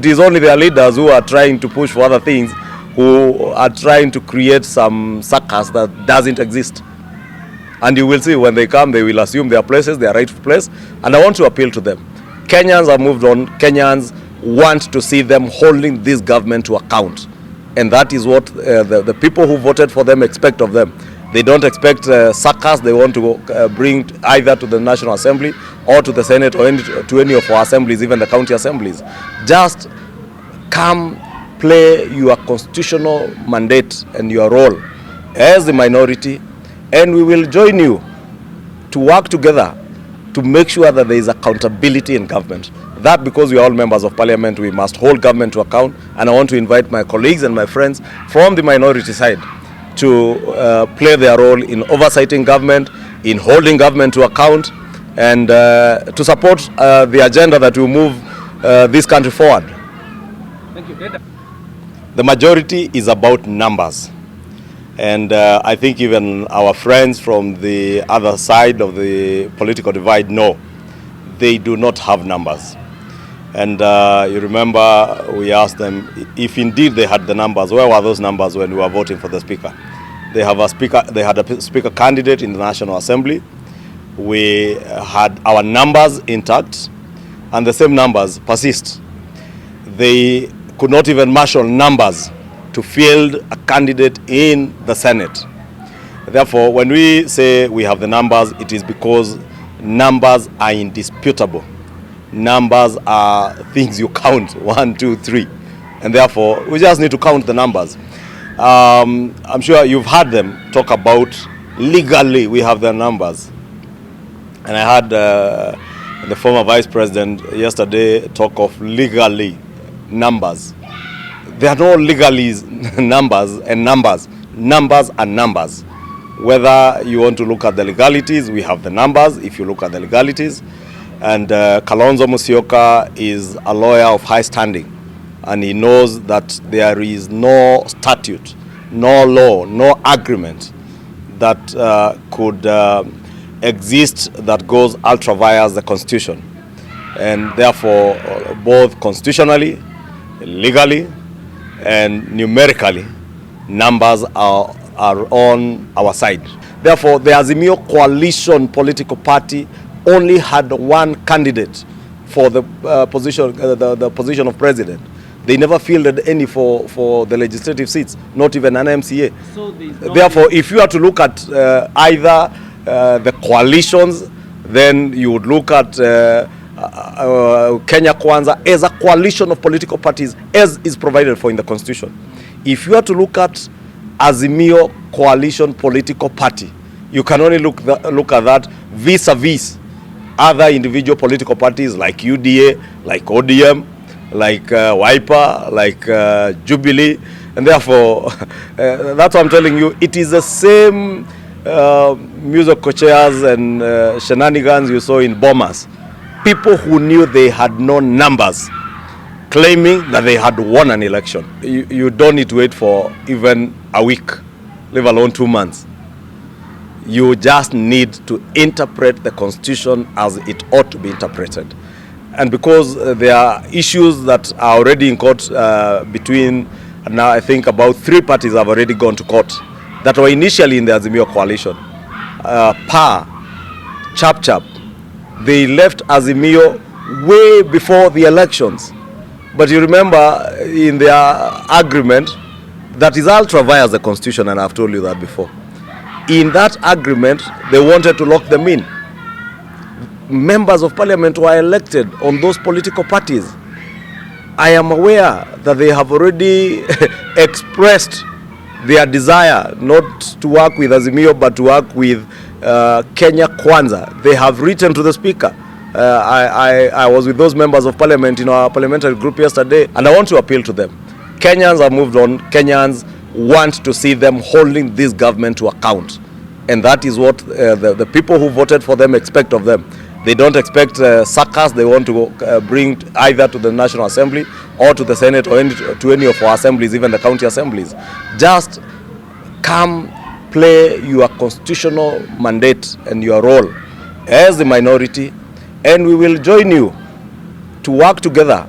It is only their leaders who are trying to push for other things, who are trying to create some circus that doesn't exist. And you will see when they come, they will assume their places, their rightful place. And I want to appeal to them. Kenyans have moved on. Kenyans want to see them holding this government to account. And that is what the people who voted for them expect of them. They don't expect circus. They want to bring either to the National Assembly or to the Senate or to any of our assemblies, even the county assemblies. Just come play your constitutional mandate and your role as the minority, and we will join you to work together to make sure that there is accountability in government. That, because we are all members of parliament, we must hold government to account. And I want to invite my colleagues and my friends from the minority side to play their role in oversighting government, in holding government to account, and to support the agenda that will move this country forward. Thank you. The majority is about numbers. And I think even our friends from the other side of the political divide know they do not have numbers. And you remember we asked them if indeed they had the numbers. Where were those numbers when we were voting for the speaker? They have a speaker. They had a speaker candidate in the National Assembly. We had our numbers intact, and the same numbers persist. They could not even marshal numbers to field a candidate in the Senate. Therefore, when we say we have the numbers, it is because numbers are indisputable. Numbers are things you count, 1, 2, 3. And therefore, we just need to count the numbers. I'm sure you've heard them talk about legally we have the numbers. And I heard the former vice president yesterday talk of legally numbers. There are no legalese numbers and numbers. Numbers are numbers. Whether you want to look at the legalities, we have the numbers if you look at the legalities. And Kalonzo Musyoka is a lawyer of high standing. And he knows that there is no statute, no law, no agreement that could exist that goes ultra vires the Constitution. And therefore, both constitutionally, legally, and numerically, numbers are on our side. Therefore, the Azimio coalition political party only had one candidate for the position of president. They never fielded any for the legislative seats, not even an MCA. So therefore, if you are to look at either the coalitions, then you would look at Kenya Kwanza as a coalition of political parties as is provided for in the Constitution. If you are to look at Azimio coalition political party, you can only look at that vis-a-vis other individual political parties like UDA, like ODM, like Wiper, like Jubilee, and therefore that's what I'm telling you. It is the same musical chairs and shenanigans you saw in Bomas. People who knew they had no numbers, claiming that they had won an election. You don't need to wait for even a week, let alone 2 months. You just need to interpret the Constitution as it ought to be interpreted. And because there are issues that are already in court between, now I think about 3 parties have already gone to court that were initially in the Azimio coalition. Chap, they left Azimio way before the elections. But you remember in their agreement, that is ultra vires the Constitution, and I've told you that before. In that agreement, they wanted to lock them in. Members of parliament were elected on those political parties. I am aware that they have already expressed their desire not to work with Azimio but to work with Kenya Kwanza. They have written to the speaker. I was with those members of parliament in our parliamentary group yesterday, and I want to appeal to them. Kenyans have moved on. Kenyans want to see them holding this government to account. And that is what the people who voted for them expect of them. They don't expect circus. They want to bring either to the National Assembly or to the Senate or to any of our assemblies, even the county assemblies. Just come play your constitutional mandate and your role as the minority, and we will join you to work together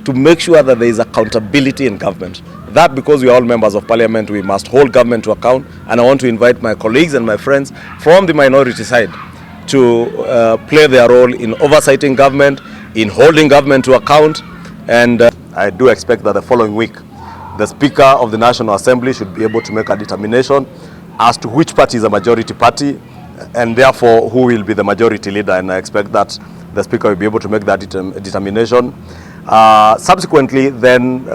to make sure that there is accountability in government. That, because we are all members of parliament, we must hold government to account, and I want to invite my colleagues and my friends from the minority side to play their role in oversighting government, in holding government to account. And I do expect that the following week, the Speaker of the National Assembly should be able to make a determination as to which party is a majority party, and therefore who will be the majority leader. And I expect that the Speaker will be able to make that determination. Subsequently, then,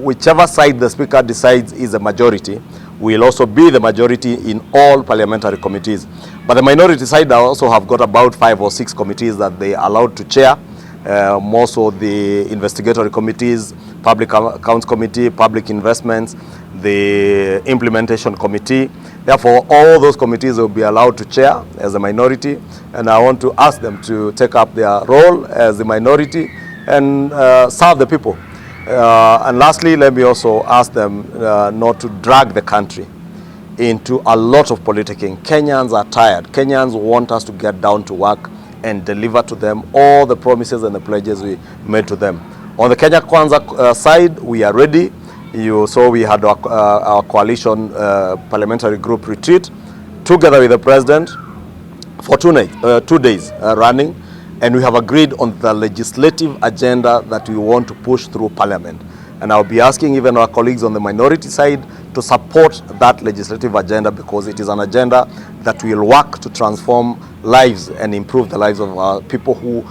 whichever side the Speaker decides is a majority will also be the majority in all parliamentary committees. But the minority side also have got about 5 or 6 committees that they are allowed to chair. More so the investigatory committees, public accounts committee, public investments, the implementation committee. Therefore, all those committees will be allowed to chair as a minority, and I want to ask them to take up their role as a minority and serve the people. And lastly, let me also ask them not to drag the country into a lot of politicking. Kenyans are tired. Kenyans want us to get down to work and deliver to them all the promises and the pledges we made to them. On the Kenya Kwanza side, we are ready. You saw we had our coalition parliamentary group retreat together with the president for 2 days running, and we have agreed on the legislative agenda that we want to push through parliament. And I'll be asking even our colleagues on the minority side to support that legislative agenda, because it is an agenda that will work to transform lives and improve the lives of our people who